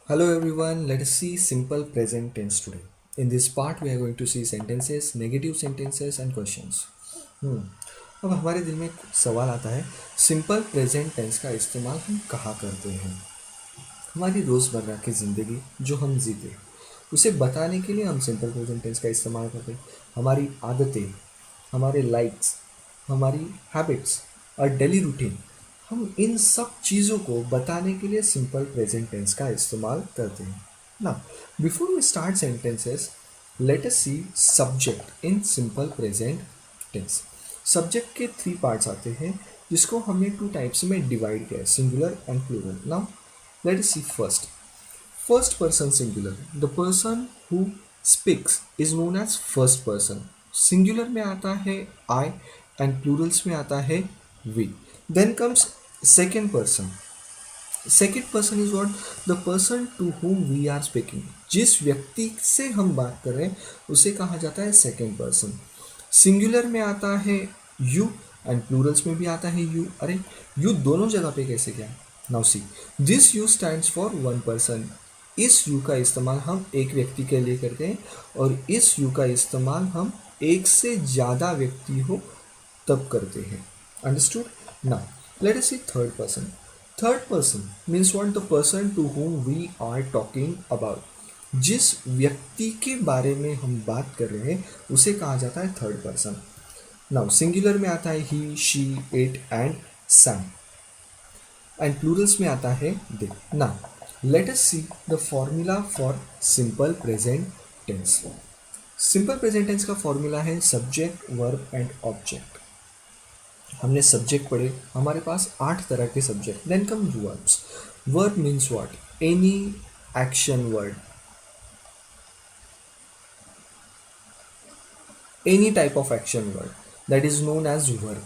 Hello everyone, let us see simple present tense today. In this part we are going to see sentences, negative sentences and questions. अब हमारे दिल में एक सवाल आता है, सिंपल प्रेजेंट टेंस का इस्तेमाल हम कहाँ करते हैं? हमारी रोज़मर्रा की ज़िंदगी जो हम जीते उसे बताने के लिए हम सिंपल प्रेजेंट टेंस का इस्तेमाल करते हैं। हमारी आदतें, हमारे लाइक्स, हमारी हैबिट्स और डेली रूटीन, हम इन सब चीज़ों को बताने के लिए सिंपल प्रेजेंट टेंस का इस्तेमाल करते हैं ना। Before we start sentences, let us see subject in simple present tense. Subject के थ्री पार्ट्स आते हैं जिसको हमने टू टाइप्स में डिवाइड किया है, singular and plural. Now let us see first, first person singular. The person who speaks is known as first person. Singular में आता है आई एंड प्लूरल्स में आता है we. Then comes second person. Second person is what? The person to whom we are speaking. जिस व्यक्ति से हम बात कर रहे हैं उसे कहा जाता है सेकेंड पर्सन। सिंगुलर में आता है यू एंड प्लूरल्स में भी आता है यू। अरे यू दोनों जगह पे कैसे क्या? Now see, this you stands for one person. इस यू का इस्तेमाल हम एक व्यक्ति के लिए करते हैं और इस यू का इस्तेमाल हम एक से ज़्यादा व्यक्ति हो तब करते हैं। Understood? Now let us see third person. Third person means what? The person to whom we are talking about. जिस व्यक्ति के बारे में हम बात कर रहे हैं उसे कहा जाता है थर्ड पर्सन। नाउ सिंगुलर में आता है he, she, it and some and plurals में आता है they. Now let us see the formula for simple present tense. Simple present tense का फॉर्मूला है सब्जेक्ट, वर्ब एंड ऑब्जेक्ट। हमने सब्जेक्ट पढ़े, हमारे पास 8 तरह के subject. Then come verbs. Verb means what? Any action word, any type of action word that is known as verb.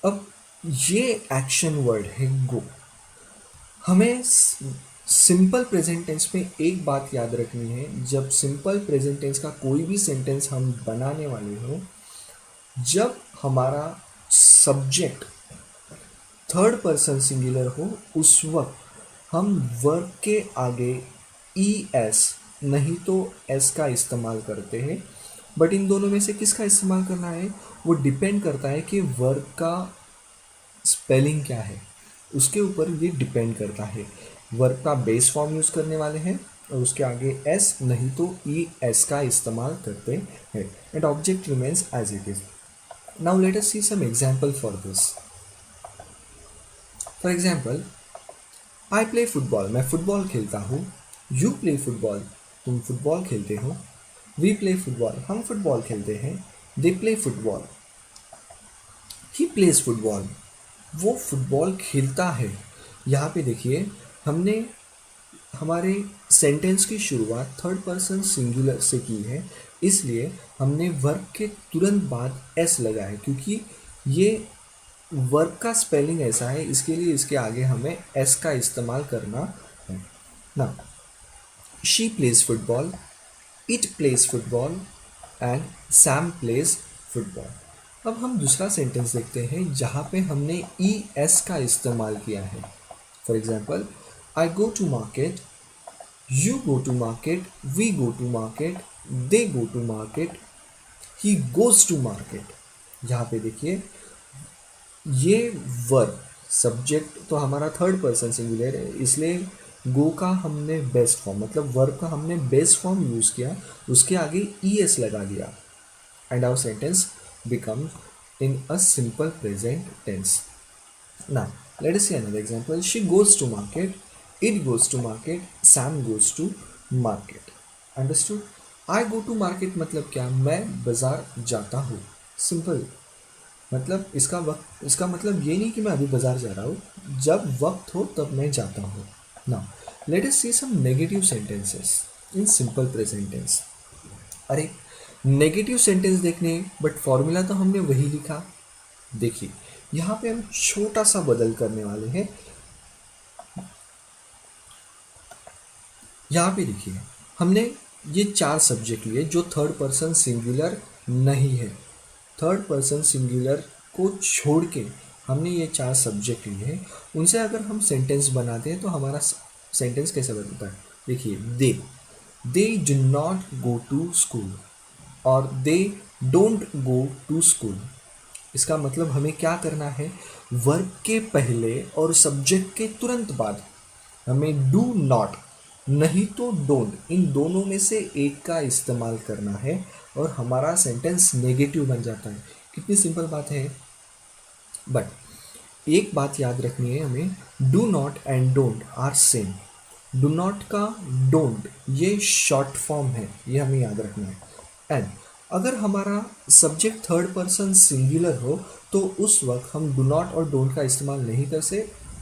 अब ये एक्शन वर्ड है गो। हमें सिंपल प्रेजेंट टेंस में एक बात याद रखनी है, जब सिंपल प्रेजेंट टेंस का कोई भी सेंटेंस हम बनाने वाले हो, जब हमारा सब्जेक्ट थर्ड पर्सन सिंगुलर हो उस वक्त हम वर्ब के आगे ई एस नहीं तो एस का इस्तेमाल करते हैं। बट इन दोनों में से किसका इस्तेमाल करना है वो डिपेंड करता है कि वर्ब का स्पेलिंग क्या है, उसके ऊपर ये डिपेंड करता है। वर्ब का बेस फॉर्म यूज़ करने वाले हैं और उसके आगे एस नहीं तो ई एस का इस्तेमाल करते हैं and object remains as it is. Now let us see some example for this. For example, I play football, मैं फुटबॉल खेलता हूँ। यू प्ले फुटबॉल, तुम फुटबॉल खेलते हो। वी प्ले फुटबॉल, हम फुटबॉल खेलते हैं। They play football, he plays football, वो फुटबॉल खेलता है। यहाँ पे देखिए, हमने हमारे सेंटेंस की शुरुआत थर्ड पर्सन सिंगुलर से की है, इसलिए हमने वर्ब के तुरंत बाद एस लगा है, क्योंकि ये वर्ब का स्पेलिंग ऐसा है, इसके लिए इसके आगे हमें एस का इस्तेमाल करना है ना। She plays football, it plays football and Sam plays football. अब हम दूसरा सेंटेंस देखते हैं जहाँ पे हमने ई एस का इस्तेमाल किया है। For example, I go to market, you go to market, we go to market, they go to market, he goes to market. यहाँ पे देखिए, ये वर्ब सब्जेक्ट तो हमारा थर्ड पर्सन सिंगुलर है, इसलिए गो का हमने बेस्ट फॉर्म मतलब वर्ब का हमने बेस्ट फॉर्म यूज़ किया, उसके आगे ई एस लगा दिया and our sentence becomes in a simple present tense. Now let us see another example. She goes to market, it goes to market, Sam goes to market. Understood? I go to market मतलब क्या? मैं बाजार जाता हूँ। Simple. मतलब इसका मतलब ये नहीं कि मैं अभी बाजार जा रहा हूँ, जब वक्त हो तब मैं जाता हूँ। Now let us see some negative sentences in simple present tense. अरे नेगेटिव सेंटेंस देखने, बट फॉर्मूला तो हमने वही लिखा। देखिए, यहाँ पे हम छोटा सा बदल करने वाले हैं। यहाँ पे देखिए, हमने ये 4 सब्जेक्ट लिए जो थर्ड पर्सन सिंगुलर नहीं है। थर्ड पर्सन सिंगुलर को छोड़ के हमने ये 4 सब्जेक्ट लिए हैं। उनसे अगर हम सेंटेंस बनाते हैं तो हमारा सेंटेंस कैसे बनता है? देखिए they do not go to school और they don't go to school. इसका मतलब हमें क्या करना है, वर्ब के पहले और सब्जेक्ट के तुरंत बाद हमें डू नॉट नहीं तो डोंट, इन दोनों में से एक का इस्तेमाल करना है और हमारा सेंटेंस नेगेटिव बन जाता है। कितनी सिंपल बात है। बट एक बात याद रखनी है हमें, do not and don't are same. Do not का डोंट ये शॉर्ट फॉर्म है, ये हमें याद रखना है। एंड अगर हमारा सब्जेक्ट थर्ड पर्सन सिंगुलर हो तो उस वक्त हम डू नॉट और डोंट का इस्तेमाल नहीं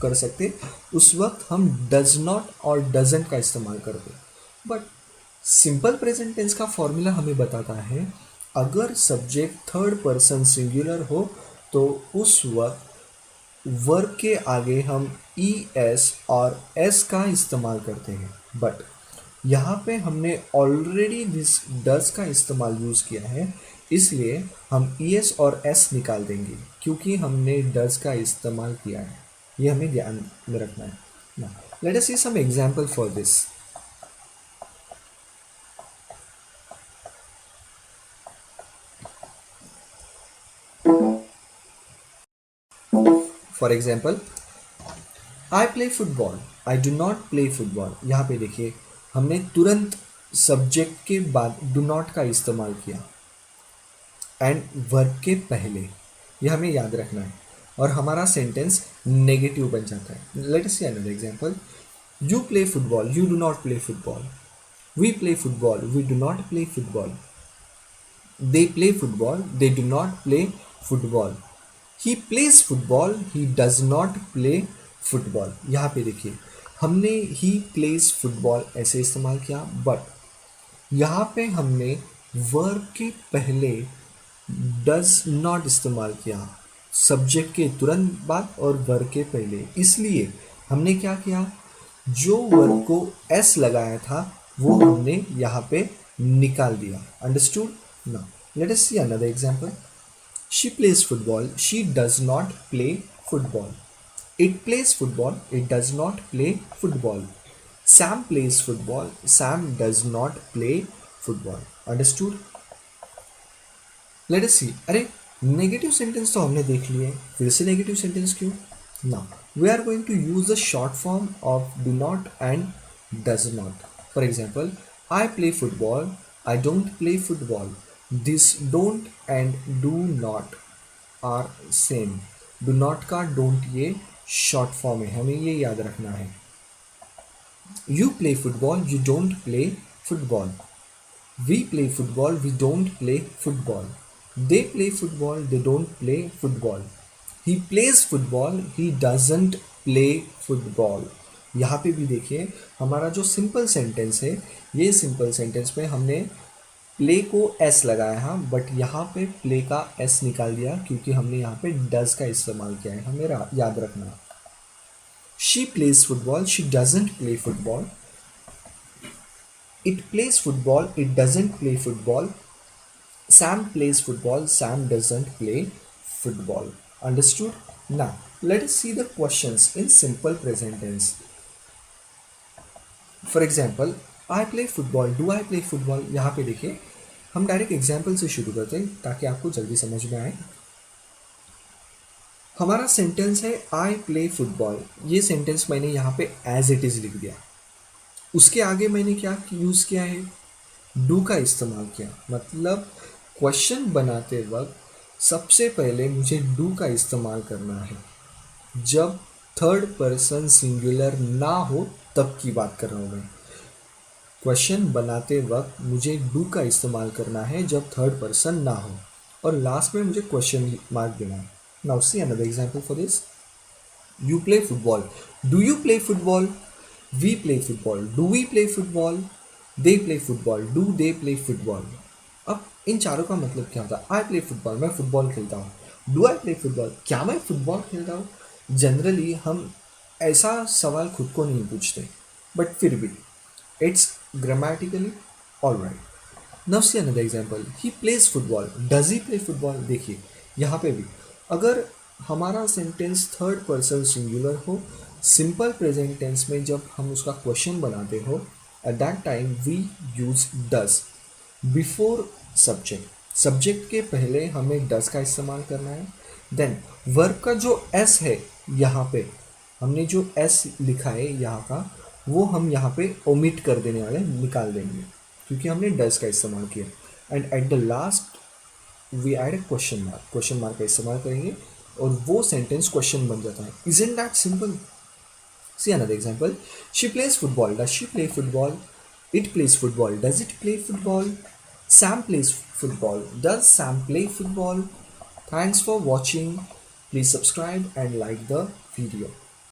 कर सकते, उस वक्त हम डज नॉट और डजेंट का इस्तेमाल करते। बट सिंपल प्रेजेंट टेंस का फॉर्मूला हमें बताता है, अगर सब्जेक्ट थर्ड पर्सन सिंगुलर हो तो उस वक्त वर्ब के आगे हम ई एस और एस का इस्तेमाल करते हैं। बट यहाँ पे हमने ऑलरेडी दिस डज का इस्तेमाल यूज़ किया है, इसलिए हम ई एस और एस निकाल देंगे क्योंकि हमने डज का इस्तेमाल किया है। ये हमें ध्यान में रखना है ना। Let us see some example for this. For example, I play football, I do not play football. यहाँ पे देखिए हमने तुरंत सब्जेक्ट के बाद डू नॉट का इस्तेमाल किया एंड वर्ब के पहले, यह हमें याद रखना है और हमारा सेंटेंस नेगेटिव बन जाता है। Let us see another example, you play football, you do not play football. We play football, we do not play football. They play football, they do not play football. He plays football, he does not play football. यहाँ पे देखिए हमने ही plays football ऐसे इस्तेमाल किया, but यहाँ पे हमने वर्ब के पहले डज नॉट इस्तेमाल किया, सब्जेक्ट के तुरंत बाद और वर्ब के पहले। इसलिए हमने क्या किया, जो वर्ब को एस लगाया था वो हमने यहाँ पे निकाल दिया। Understood? Now let us see another example. She plays football, she does not play football. It plays football, it does not play football. Sam plays football, Sam does not play football. Understood? Let us see. अरे negative sentence तो हमने देख लिए, फिर से negative sentence क्यों? Now we are going to use the short form of do not and does not. For example, I play football, I don't play football. This don't and do not are same. Do not का don't ये short form है, हमें ये याद रखना है। You play football, you don't play football. We play football, we don't play football. They play football, they don't play football. He plays football, he doesn't play football. यहाँ पे भी देखिए हमारा जो सिंपल सेंटेंस है, ये सिंपल सेंटेंस में हमने प्ले को एस लगाया है, बट यहाँ पे प्ले का एस निकाल दिया क्योंकि हमने यहाँ पे डज का इस्तेमाल किया है, हमें याद रखना। She plays football, she doesn't play football. It plays football, it doesn't play football. Sam plays football, Sam doesn't play football. Understood? Now, let us see the questions in simple present tense. For example, I play football, do I play football? यहाँ पे देखिए हम direct example से शुरू करते हैं ताकि आपको जल्दी समझ में आए। हमारा सेंटेंस है आई प्ले फुटबॉल। ये सेंटेंस मैंने यहाँ पे एज इट इज़ लिख दिया। उसके आगे मैंने क्या यूज़ किया है, डू का इस्तेमाल किया। मतलब क्वेश्चन बनाते वक्त सबसे पहले मुझे डू का इस्तेमाल करना है। जब थर्ड पर्सन सिंगुलर ना हो तब की बात कर रहा हूँ मैं। क्वेश्चन बनाते वक्त मुझे डू का इस्तेमाल करना है जब थर्ड पर्सन ना हो, और लास्ट में मुझे क्वेश्चन मार्क देना है। Now see another example for this. You play football, do you play football? We play football. Do we play football? They play football. Do they play football? अब इन चारों का मतलब क्या होता है? I play football, मैं फुटबॉल खेलता हूँ। Do I play football? क्या मैं फुटबॉल खेलता हूँ? जनरली हम ऐसा सवाल खुद को नहीं पूछते, बट फिर भी it's grammatically all right. Now see another example. He plays football, does he play football? देखिए यहाँ पे भी अगर हमारा सेंटेंस थर्ड पर्सन सिंगुलर हो, सिंपल प्रेजेंट टेंस में जब हम उसका क्वेश्चन बनाते हो At that time we use does before subject. Subject के पहले हमें डस का इस्तेमाल करना है. देन वर्ब का जो एस है यहाँ पे, हमने जो एस लिखा है यहाँ का, वो हम यहाँ पे ओमिट कर देने वाले, निकाल देंगे, क्योंकि हमने डस का इस्तेमाल किया. And at the last we add a question mark. Question mark का इस्तेमाल करेंगे और वो सेंटेंस क्वेश्चन बन जाता है. Isn't that simple? See another example. She plays football. Does she play football? It plays football. Does it play football? Sam plays football. Does Sam play football? Thanks for watching. Please subscribe and like the video.